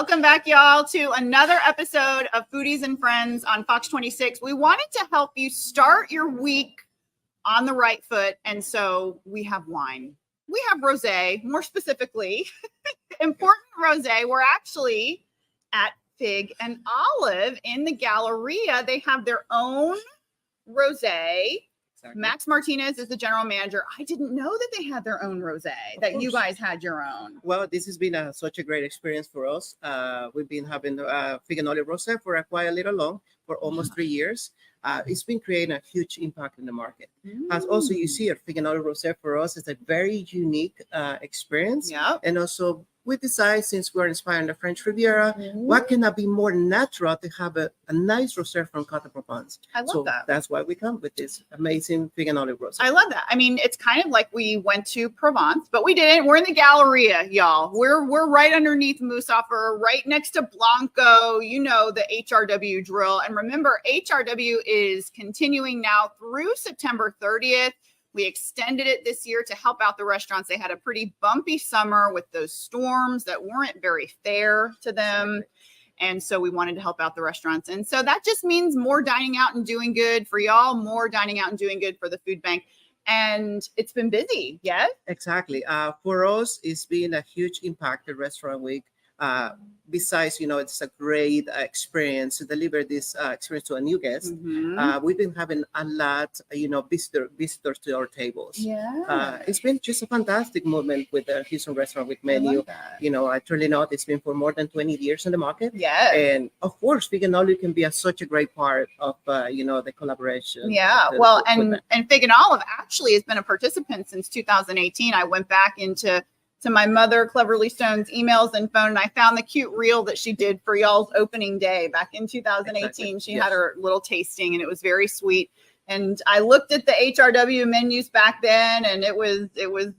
Welcome back, y'all, to another episode of Foodies and Friends on Fox 26. We wanted to help you start your week on the right foot, and so we have wine. We have rosé, more specifically, important rosé. We're actually at Fig and Olive in the Galleria. They have their own rosé. Exactly. Max Martinez is the general manager. I didn't know that they had their own rosé, that you guys had your own. Well, this has been such a great experience for us. We've been having Fig and Olive rosé for quite a little long, for almost 3 years. It's been creating a huge impact in the market. As also you see, Fig and Olive rosé for us is a very unique experience. Yeah. And also we decided, since we're inspired in the French Riviera, what cannot be more natural to have a nice rosé from Côte de Provence. I love that. That's why we come with this amazing Fig and Olive rosé. I love that. I mean, it's kind of like we went to Provence, but we didn't. We're in the Galleria, y'all. We're right underneath Musafir, right next to Blanco. You know the HRW drill. And remember, HRW is continuing now through September 30th. We extended it this year to help out the restaurants. They had a pretty bumpy summer with those storms that weren't very fair to them. Exactly. And so we wanted to help out the restaurants. And so that just means more dining out and doing good for y'all, more dining out and doing good for the food bank. And it's been busy, yes? Exactly. For us, it's been a huge impact, the restaurant week. Besides, it's a great experience to deliver this experience to a new guest. We've been having a lot, visitors to our tables. Yeah. It's been just a fantastic movement with the Houston Restaurant Week menu. I truly know it's been for more than 20 years in the market. Yeah. And of course, Fig and Olive can be such a great part of, the collaboration. Yeah. Well, and Fig and Olive actually has been a participant since 2018. I went back into my mother, Cleverly Stone's emails and phone, and I found the cute reel that she did for y'all's opening day back in 2018. Exactly. She had her little tasting, and it was very sweet. And I looked at the HRW menus back then, and it was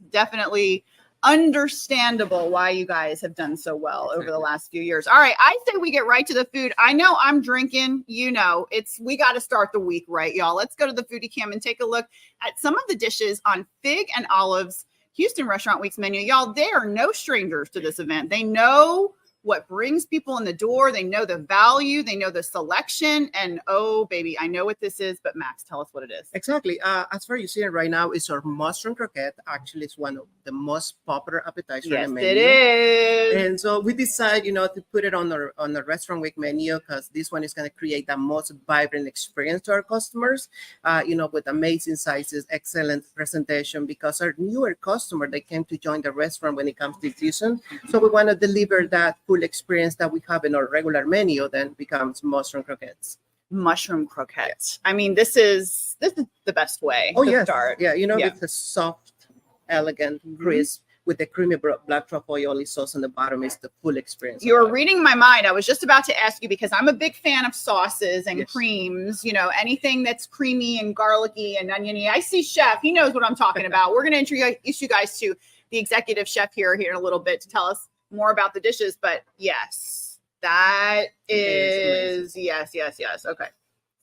definitely understandable why you guys have done so well over the last few years. All right, I say we get right to the food. I know I'm drinking. We got to start the week right, y'all. Let's go to the Foodie Cam and take a look at some of the dishes on Fig and Olive's Houston Restaurant Week's menu. Y'all, they are no strangers to this event. They know what brings people in the door. They know the value. They know the selection. And oh, baby, I know what this is, but Max, tell us what it is. Exactly. As far as you see it right now, it's our mushroom croquette. Actually, it's one of the most popular appetizers on the menu. Yes, it is. And so we decided, to put it on the Restaurant Week menu, because this one is going to create the most vibrant experience to our customers, with amazing sizes, excellent presentation, because our newer customer, they came to join the restaurant when it comes to season. So we want to deliver that full experience that we have in our regular menu, then becomes mushroom croquettes. Mushroom croquettes. I mean, this is the best way to start. Yeah, with the soft, elegant, crisp, with the creamy black truffle aioli sauce on the bottom is the full experience. You're reading my mind. I was just about to ask you, because I'm a big fan of sauces and creams, anything that's creamy and garlicky and oniony. I see Chef. He knows what I'm talking about. We're going to introduce you guys to the executive chef here in a little bit to tell us more about the dishes, but yes, that is yes. Okay.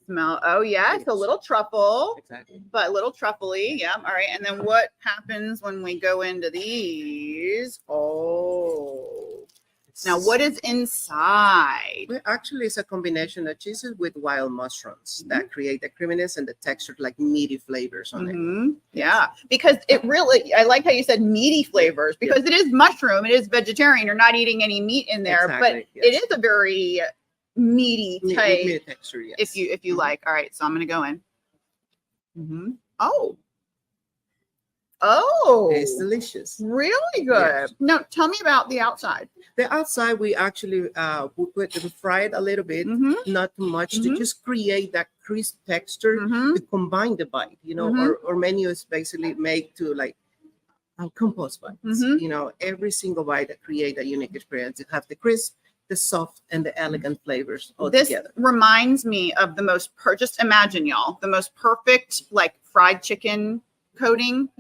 Smell. Oh yes, a little truffle. Exactly. But little truffly. Yeah. All right. And then what happens when we go into these? Oh. Now, what is inside? Well, actually, it's a combination of cheeses with wild mushrooms that create the creaminess and the texture, like meaty flavors on it. Yeah, because I like how you said meaty flavors, because it is mushroom, it is vegetarian. You're not eating any meat in there, but it is a very meaty type meaty texture. Yes. If you like. All right, so I'm going to go in. Oh, it's delicious. Really good. Yes. Now, tell me about the outside. The outside, we actually we fry it a little bit, not too much, to just create that crisp texture to combine the bite. Our menu is basically made to compost bites. Every single bite that create a unique experience. It have the crisp, the soft, and the elegant flavors all together. This reminds me of the most just imagine, y'all, the most perfect fried chicken coating,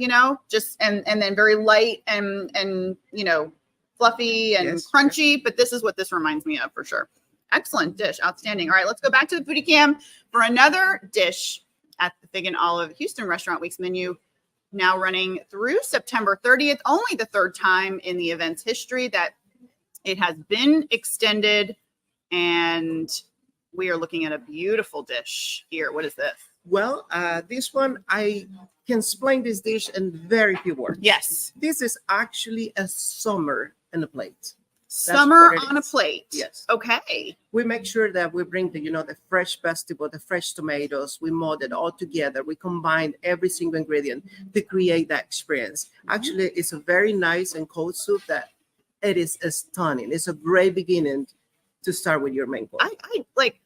just and then very light and fluffy and crunchy. But this is what this reminds me of for sure. Excellent dish. Outstanding. All right, let's go back to the Foodie Cam for another dish at the Fig and Olive Houston Restaurant Week's menu, now running through September 30th. Only the third time in the event's history that It has been extended, and we are looking at a beautiful dish here. What is this? Well, this one, I can explain this dish in very few words. Yes. This is actually a summer in a plate. Summer what it on a is. plate. Yes. Okay. We make sure that we bring the fresh vegetable, the fresh tomatoes. We mold it all together. We combine every single ingredient to create that experience. Actually, it's a very nice and cold soup that it is stunning. It's a great beginning to start with your main course. I like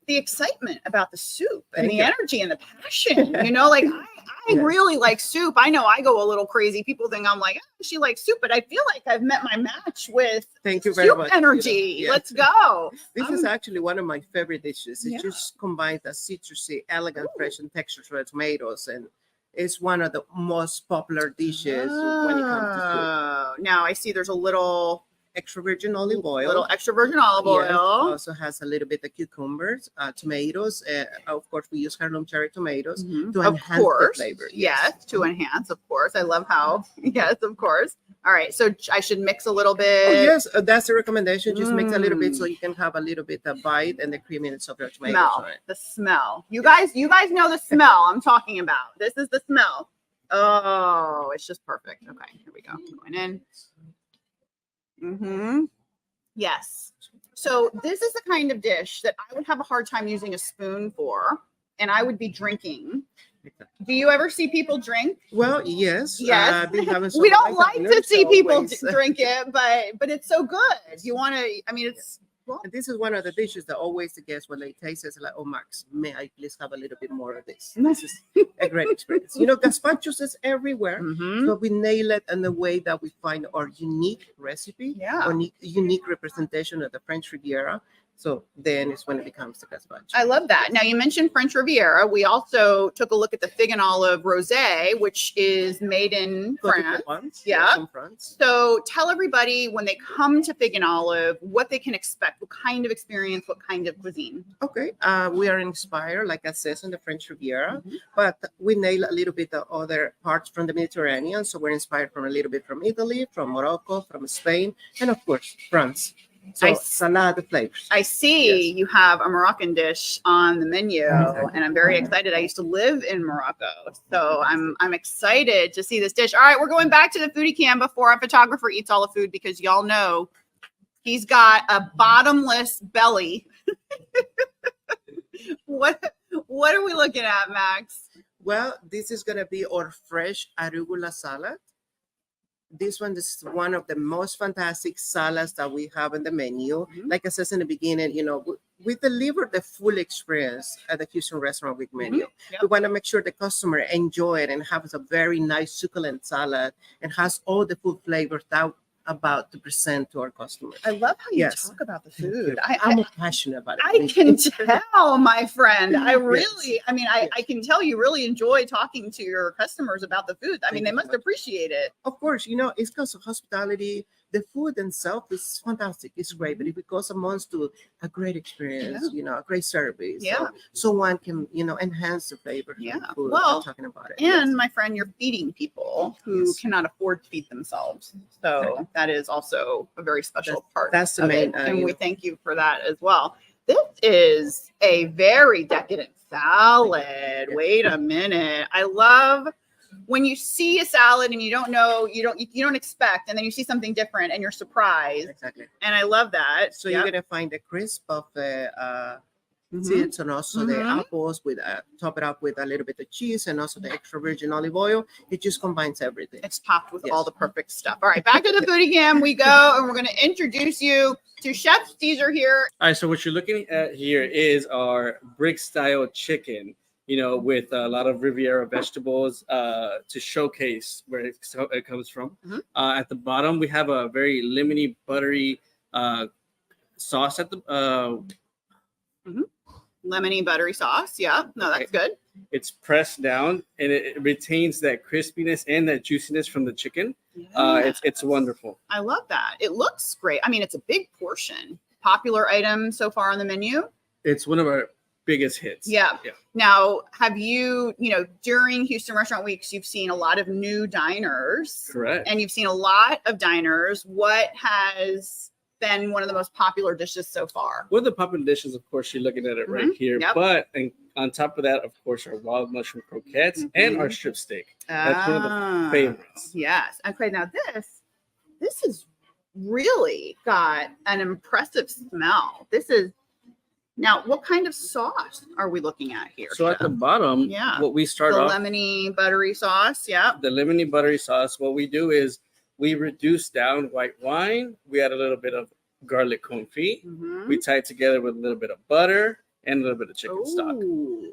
the excitement about the soup and Thank the you. energy and the passion. Like I Yes. really like soup. I know I go a little crazy. People think I'm like, oh, she likes soup, but I feel like I've met my match with Thank you very soup much. energy. Yes. Let's go. This is actually one of my favorite dishes. It Yeah. just combines the citrusy, elegant, fresh, and textured red tomatoes, and it's one of the most popular dishes when it comes to soup. Oh, now I see there's a little Extra virgin olive oil. little extra virgin olive Yes, oil. also has a little bit of cucumbers, tomatoes. Of course, we use heirloom cherry tomatoes Mhm. to Of enhance course. the flavor. Yes, to enhance, of course. I love how, yes, of course. All right, so I should mix a little bit. Oh, yes, that's the recommendation. Just mix a little bit so Mm. you can have a little bit of bite and the creaminess of your tomatoes Smell, on it. the smell. You guys know the smell I'm talking about. This is the smell. Oh, it's just perfect. Okay, here we go. Going in. Mm-hmm. Yes. So this is the kind of dish that I would have a hard time using a spoon for, and I would be drinking. Do you ever see people drink? Well, yes. Yes. I've been having some We don't of my like to partners see people always- drink it, but it's so good. You want to? I mean, it's well, And this is one of the dishes that always the guests, when they taste it, it's like, oh, Max, may I please have a little bit more of this? This is a great experience. Gazpachos is everywhere. mhm. So we nail it in the way that we find our unique recipe, Yeah. or unique representation of the French Riviera. So then it's when it becomes the gazpacho. I love that. Now you mentioned French Riviera. We also took a look at the fig and olive rosé, which is made in France. Yeah. From France. So tell everybody when they come to Fig and Olive what they can expect, what kind of experience, what kind of cuisine. Okay. We are inspired, like I said, on the French Riviera, Mhm. but we nail a little bit of other parts from the Mediterranean. So we're inspired from a little bit from Italy, from Morocco, from Spain, and of course, France. So it's a lot of flavors. I see you have a Moroccan dish on the menu, Exactly. and I'm very excited. I used to live in Morocco, so I'm excited to see this dish. All right, we're going back to the foodie cam before our photographer eats all the food, because y'all know he's got a bottomless belly. What are we looking at, Max? Well, this is going to be our fresh arugula salad. This one is one of the most fantastic salads that we have in the menu. Mhm. Like I said in the beginning, we deliver the full experience at the Houston Restaurant Week menu. Yep. We want to make sure the customer enjoy it and has a very nice succulent salad and has all the food flavors that about to present to our customers. I love how you Yes. talk about the food. I'm passionate about it. I can tell, my friend. I Yes. really, I mean, I can tell you really enjoy talking to your customers about the food. I Thank mean, you they so must much. appreciate it. Of course, it's because of hospitality. The food itself is fantastic. It's great, but if it goes amongst to a great experience, a great service, Yeah. so one can, enhance the flavor. Of Yeah. the food. Well, I'm talking about it. And Yes. my friend, you're feeding people who Yes. cannot afford to feed themselves. So that is also a very special part. that's the of main, it. And we know. thank you for that as well. This is a very decadent salad. Yeah. Wait a minute. I love when you see a salad and you don't know, you don't expect, and then you see something different and you're surprised. Exactly. And I love that. So Yep. you're gonna find the crisp of the Mhm. seeds and also the Mhm. apples with top it up with a little bit of cheese and also the extra virgin olive oil. It just combines everything. It's topped with Yes. all the perfect stuff. All right, back to the foodie cam we go, and we're going to introduce you to Chef Cesar here. All right, so what you're looking at here is our brick style chicken, with a lot of Riviera vegetables to showcase where it comes from. Mhm. At the bottom, we have a very lemony, buttery sauce at the. Lemony buttery sauce. Yeah, no, that's good. It's pressed down and it retains that crispiness and that juiciness from the chicken. It's Yes. wonderful. I love that. It looks great. I mean, it's a big portion. Popular item so far on the menu. It's one of our biggest hits. Yeah. Yeah. Now, have you, during Houston Restaurant Weeks, you've seen a lot of new diners, Correct. and you've seen a lot of diners. What has been one of the most popular dishes so far. One of the popular dishes, of course, you're looking at it right here. Yep. But and on top of that, of course, our wild mushroom croquettes and our strip steak. That's one of the favorites. Yes. Okay. Now this is really got an impressive smell. Now, what kind of sauce are we looking at here? So at the bottom, what we start the off, lemony buttery sauce. Yeah. the lemony buttery sauce. What we do is we reduce down white wine. We add a little bit of garlic confit. We tie it together with a little bit of butter and a little bit of chicken stock.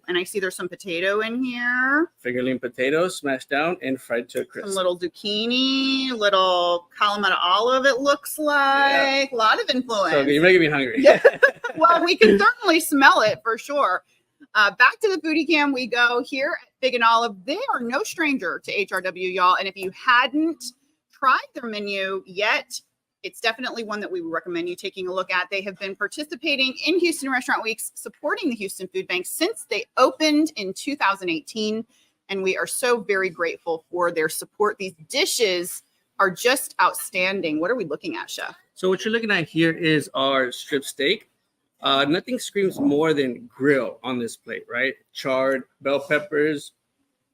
And I see there's some potato in here. Fingerling potatoes smashed down and fried to a crisp. Some little zucchini, little Kalamata olive, it looks like. A lot of influence. So you're making me hungry. Well, we can certainly smell it for sure. Back to the foodie cam we go here at Fig and Olive. They are no stranger to HRW, y'all. And if you hadn't tried their menu yet, it's definitely one that we would recommend you taking a look at. They have been participating in Houston Restaurant Weeks, supporting the Houston Food Bank since they opened in 2018. And we are so very grateful for their support. These dishes are just outstanding. What are we looking at, Chef? So what you're looking at here is our strip steak. Nothing screams more than grill on this plate, right? Charred bell peppers,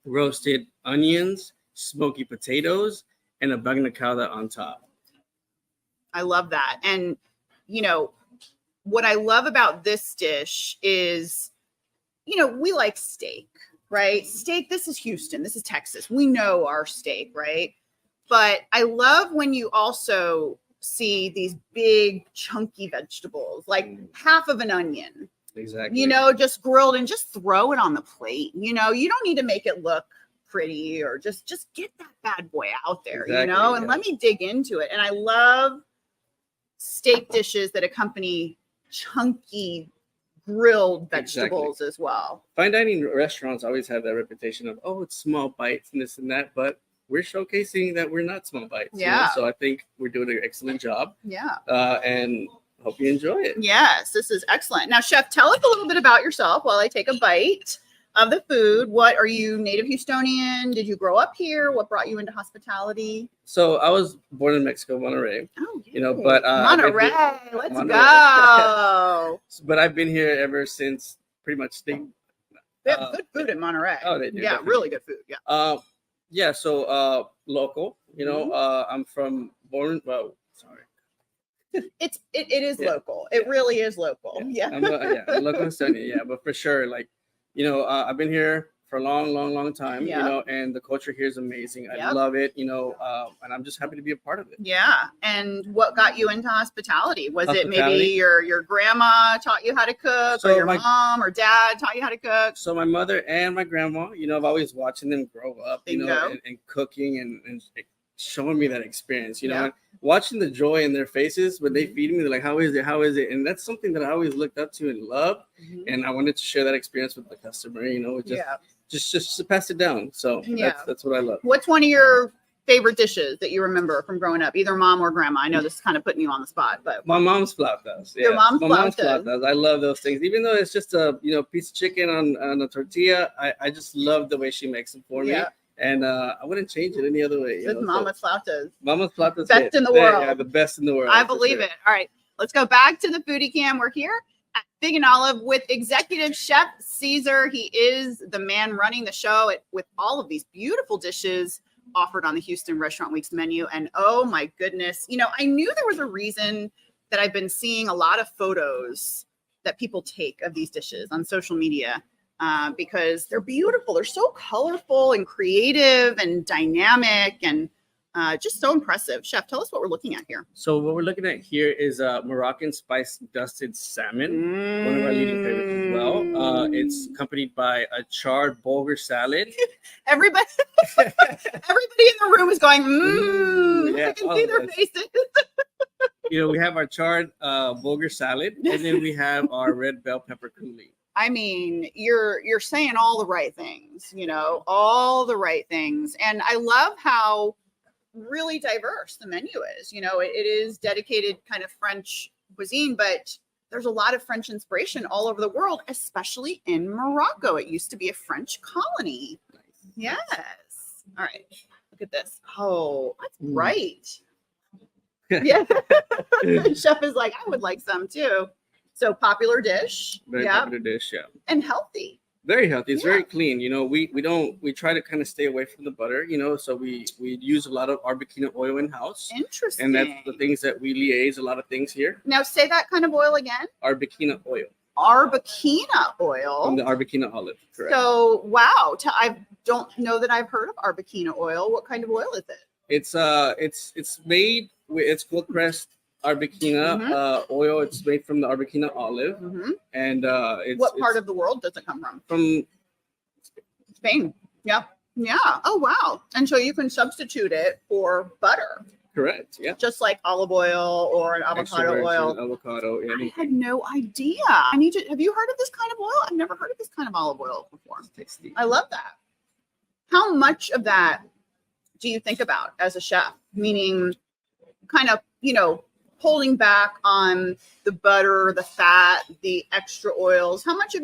roasted onions, smoky potatoes, and a bagna cauda on top. I love that. And, what I love about this dish is, we like steak, right? Steak, this is Houston. This is Texas. We know our steak, right? But I love when you also see these big chunky vegetables, like half of an onion. Exactly. Just grilled and just throw it on the plate. You don't need to make it look pretty or just get that bad boy out there, and let me dig into it. And I love steak dishes that accompany chunky grilled vegetables as well. Fine dining restaurants always have that reputation of, it's small bites and this and that, but we're showcasing that we're not small bites. So I think we're doing an excellent job. And hope you enjoy it. Yes, this is excellent. Now, Chef, tell us a little bit about yourself while I take a bite of the food. What are you, native Houstonian? Did you grow up here? What brought you into hospitality? So I was born in Mexico, Monterrey. But Monterey, let's go. But I've been here ever since pretty much. They have good food in Monterey. Oh, they do. Yeah, definitely. really good food. Yeah. So local. I'm from It is local. It really is local. Yeah. I'm local Estonian. Yeah, but for sure, I've been here for a long time. And the culture here is amazing. I love it. And I'm just happy to be a part of it. Yeah. And what got you into hospitality? Was it maybe your grandma taught you how to cook, or your mom or dad taught you how to cook? So my mother and my grandma, I've always watching them grow up, and cooking and showing me that experience, and watching the joy in their faces when they feed me. They're like, how is it? And that's something that I always looked up to and loved. And I wanted to share that experience with the customer, just to pass it down. So that's what I love. What's one of your favorite dishes that you remember from growing up, either mom or grandma? I know this is kind of putting you on the spot, but my mom's flautas. Your mom's flautas. I love those things. Even though it's just a piece of chicken on a tortilla, I just love the way she makes them for me. And I wouldn't change it any other way. Mama's flautas. Mama's flautas. Best in the world. Yeah, the best in the world. I believe it. All right. Let's go back to the foodie cam. We're here at Fig and Olive with executive chef Cesar. He is the man running the show with all of these beautiful dishes offered on the Houston Restaurant Weeks menu. And oh my goodness, I knew there was a reason that I've been seeing a lot of photos that people take of these dishes on social media. Because they're beautiful. They're so colorful and creative and dynamic and just so impressive. Chef, tell us what we're looking at here. So what we're looking at here is Moroccan spice dusted salmon, one of our leading favorites as well. It's accompanied by a charred bulgur salad. Everybody in the room is going, I can see their faces. We have our charred bulgur salad, and then we have our red bell pepper coulis. I mean, you're saying all the right things, all the right things. And I love how really diverse the menu is. It is dedicated kind of French cuisine, but there's a lot of French inspiration all over the world, especially in Morocco. It used to be a French colony. Yes. All right. Look at this. Oh, that's bright. Yeah. Chef is like, I would like some too. So popular dish. Very Yeah. popular dish, yeah. And healthy. Very healthy. It's Yeah. very clean. You know, we try to kind of stay away from the butter, you know, so we use a lot of arbutina oil in house. Interesting. And that's the things that we liaise a lot of things here. Now say that kind of oil again. Arbutina oil. Arbutina oil. From the arbutina olive, correct. So wow, I don't know that I've heard of arbutina oil. What kind of oil is it? It's made with, it's cold pressed arbutina oil. It's made from the arbutina olive, and what part of the world does it come from? From Spain. Yeah. Oh wow. And so you can substitute it for butter. Correct. Yeah. Just like olive oil or an avocado oil. Avocado. Yeah. I had no idea. I need to. Have you heard of this kind of oil? I've never heard of this kind of olive oil before. It's tasty. I love that. How much of that do you think about as a chef? Meaning, kind of, you know, holding back on the butter, the fat, the extra oils. How much of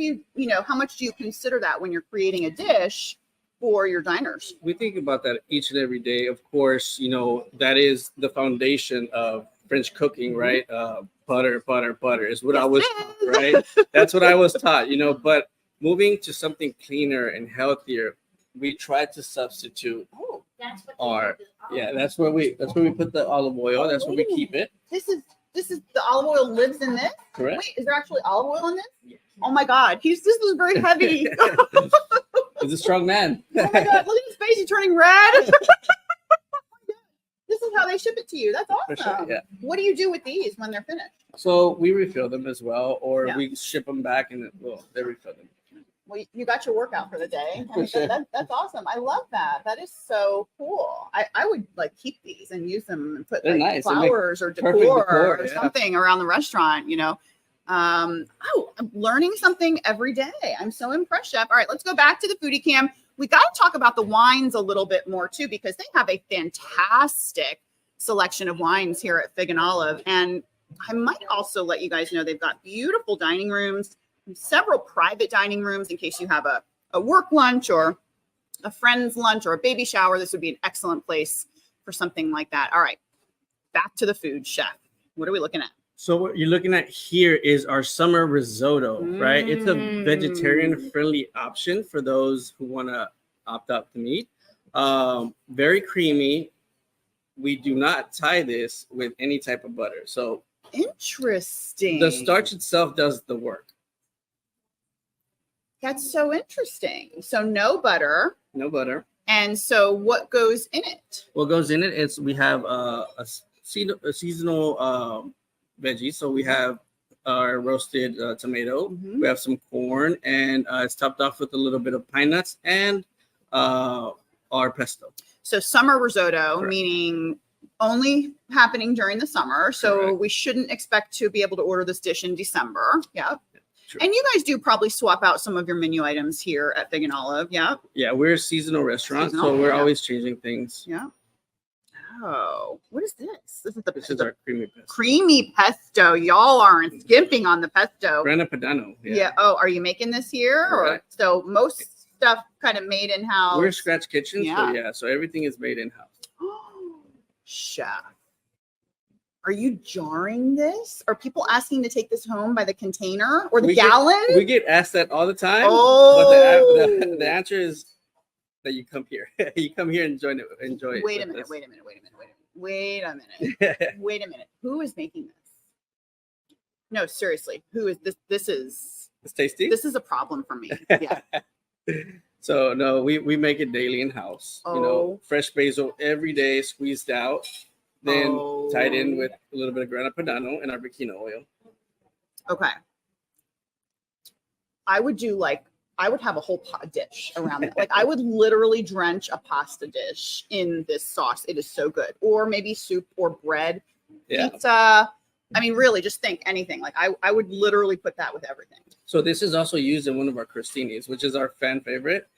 how much do you consider that when you're creating a dish for your diners? We think about that each and every day. Of course, you know, that is the foundation of French cooking, right? Butter is what I was taught, right? That's what I was taught, you know, but moving to something cleaner and healthier, we tried to substitute that's where we put the olive oil. That's where we keep it. This is the olive oil lives in this? Correct. Wait, is there actually olive oil in this? Yeah. Oh my God. This is very heavy. He's a strong man. Oh my God, look at his face, he's turning red. This is how they ship it to you. That's awesome. For sure, yeah. What do you do with these when they're finished? So we refill them as well, or we ship them back and they refill them. Well, you got your workout for the day. I mean, Sure. that's awesome. I love that. That is so cool. I would like keep these and use them and put like nice. flowers or decor or something around the restaurant, you know. I'm learning something every day. I'm so impressed, Chef. All right, let's go back to the foodie cam. We got to talk about the wines a little bit more too, because they have a fantastic selection of wines here at Fig and Olive. And I might also let you guys know they've got beautiful dining rooms, several private dining rooms in case you have a work lunch or a friend's lunch or a baby shower. This would be an excellent place for something like that. All right, back to the food, Chef. What are we looking at? So what you're looking at here is our summer risotto, right? It's a vegetarian-friendly option for those who want to opt out the meat. Very creamy. We do not tie this with any type of butter. So interesting. The starch itself does the work. That's so interesting. So no butter. No butter. And so what goes in it? What goes in it is we have a seasonal veggies. So we have our roasted tomato. We have some corn, and it's topped off with a little bit of pine nuts and our pesto. So summer risotto, Correct. Meaning only happening during the summer. So Correct. We shouldn't expect to be able to order this dish in December. Yeah. True. And you guys do probably swap out some of your menu items here at Fig and Olive. Yeah. Yeah, we're a seasonal restaurant, Seasonal, so we're yeah. always changing things. Yeah. Oh, what is this? This is our creamy pesto. Creamy pesto. Y'all aren't skimping on the pesto. Grana Padano. Yeah. Oh, are you making this here? Correct. Or so most stuff kind of made in house. We're a scratch kitchen, Yeah. so everything is made in house. Chef, are you jarring this? Are people asking to take this home by the container or the gallon? We get asked that all the time. Oh, but the answer is that you come here. You come here and enjoy it. Wait a minute. Who is making this? No, seriously. Who is this? It's tasty. This is a problem for me. Yeah. So no, we make it daily in house. Oh. You know, fresh basil every day, squeezed out, then tied in with a little bit of Grana Padano and arbutina oil. Okay. I would have a whole dish around it. Like I would literally drench a pasta dish in this sauce. It is so good. Or maybe soup or bread, pizza. I mean, really, just think anything. Like I would literally put that with everything. So this is also used in one of our crostinis, which is our fan favorite.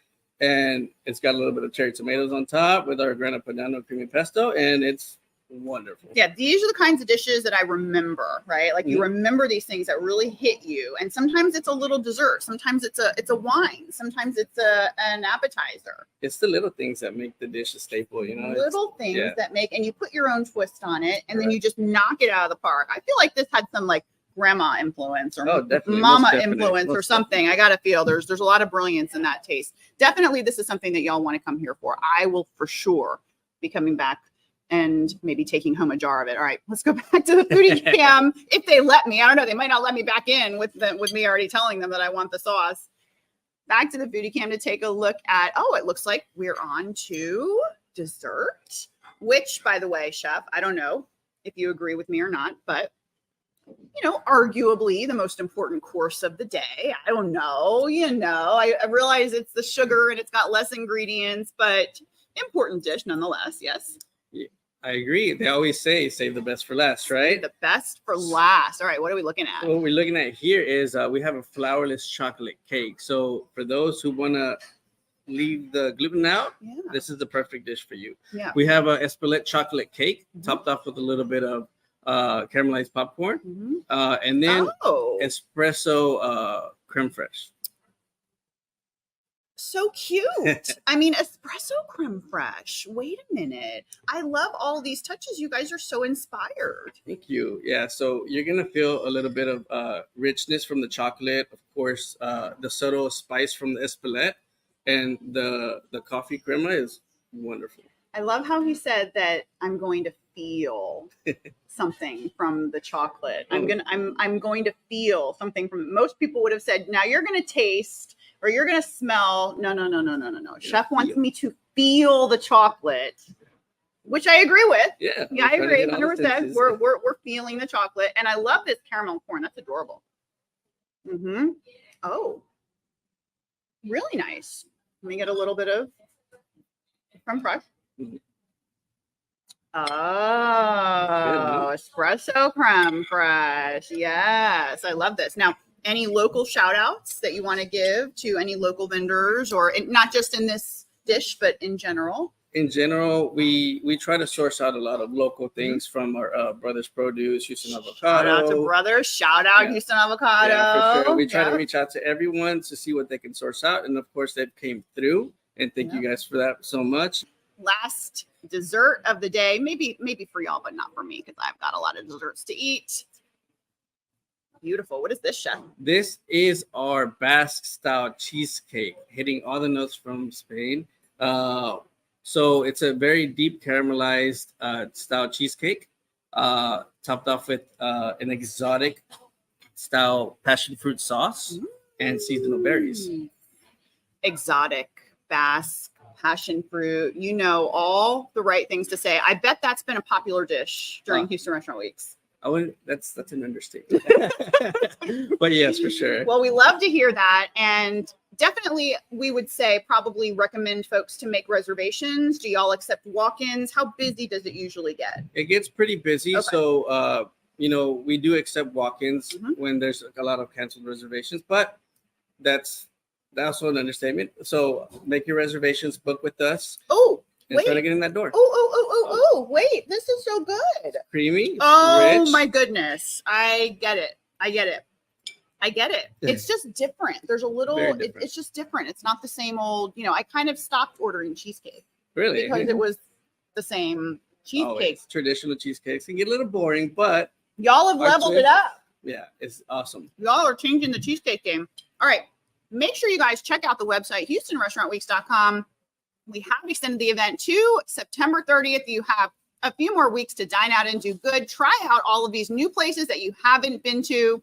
And it's got a little bit of cherry tomatoes on top with our Grana Padano creamy pesto. And it's wonderful. Yeah, these are the kinds of dishes that I remember, right? Like you remember these things that really hit you. And sometimes it's a little dessert, sometimes it's a wine, sometimes it's an appetizer. It's the little things that make the dish a staple, you know. Little things that make, and you put your own twist on it, and then you just knock it out of the park. I feel like this had some like grandma influence or mama influence or something. I gotta feel there's a lot of brilliance in that taste. Definitely, this is something that y'all want to come here for. I will for sure be coming back and maybe taking home a jar of it. All right, let's go back to the foodie cam if they let me. I don't know. They might not let me back in with me already telling them that I want the sauce. Back to the foodie cam to take a look at. Oh, it looks like we're on to dessert. Which, by the way, chef, I don't know if you agree with me or not, but you know, arguably the most important course of the day. I don't know. You know, I realize it's the sugar and it's got less ingredients, but important dish nonetheless. Yes. I agree. They always say save the best for last, right? Save the best for last. All right, what are we looking at? What we're looking at here is we have a flourless chocolate cake. So for those who want to leave the gluten out, this is the perfect dish for you. Yeah. We have a Espelette chocolate cake topped off with a little bit of caramelized popcorn, and then espresso creme fraiche. So cute. I mean, espresso creme fraiche. Wait a minute. I love all these touches. You guys are so inspired. Thank you. Yeah, so you're going to feel a little bit of richness from the chocolate. Of course, the subtle spice from the Espelette, and the coffee crema is wonderful. I love how he said that I'm going to feel something from the chocolate. I'm going to feel something from. Most people would have said, now you're going to taste or you're going to smell. No. Chef wants me to feel the chocolate, which I agree with. Yeah, I agree 100%. We're feeling the chocolate, and I love this caramel corn. That's adorable. Oh, really nice. Let me get a little bit of creme fraiche. Oh, espresso creme fraiche. Yes, I love this. Now, any local shout outs that you want to give to any local vendors, or not just in this dish, but in general? In general, we try to source out a lot of local things from our Brothers Produce, Houston Avocado. Shout out to Brothers. Shout out Houston Avocado. Yeah, for sure. We try to reach out to everyone to see what they can source out. And of course, that came through. And thank you guys for that so much. Last dessert of the day, maybe for y'all, but not for me because I've got a lot of desserts to eat. Beautiful. What is this, chef? This is our Basque style cheesecake, hitting all the notes from Spain. So it's a very deep caramelized style cheesecake, topped off with an exotic style passion fruit sauce and seasonal berries. Exotic, Basque, passion fruit. You know all the right things to say. I bet that's been a popular dish during Houston Restaurant Weeks. I wouldn't. That's an understatement. But yes, for sure. Well, we love to hear that, and definitely we would say probably recommend folks to make reservations. Do y'all accept walk-ins? How busy does it usually get? It gets pretty busy. Okay. So we do accept walk-ins when there's a lot of canceled reservations, but that's also an understatement. So make your reservations, book with us. Oh, and try to get in that door. Oh, wait, this is so good. Creamy. Oh, rich. My goodness. I get it. It's just different. There's a little, it's just different. It's not the same old, I kind of stopped ordering cheesecake. Really? Because it was the same cheesecake. Traditional cheesecakes can get a little boring, but y'all have leveled it up. Yeah, it's awesome. Y'all are changing the cheesecake game. All right. Make sure you guys check out the website, HoustonRestaurantWeeks.com. We have extended the event to September 30th. You have a few more weeks to dine out and do good. Try out all of these new places that you haven't been to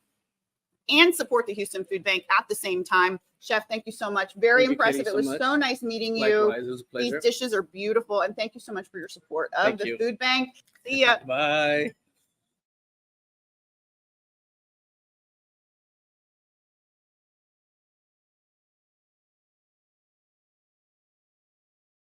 and support the Houston Food Bank at the same time. Chef, thank you so much. Very impressive. It was so nice meeting you. Likewise, it was a pleasure. These dishes are beautiful. And thank you so much for your support of the Food Bank. See ya. Bye.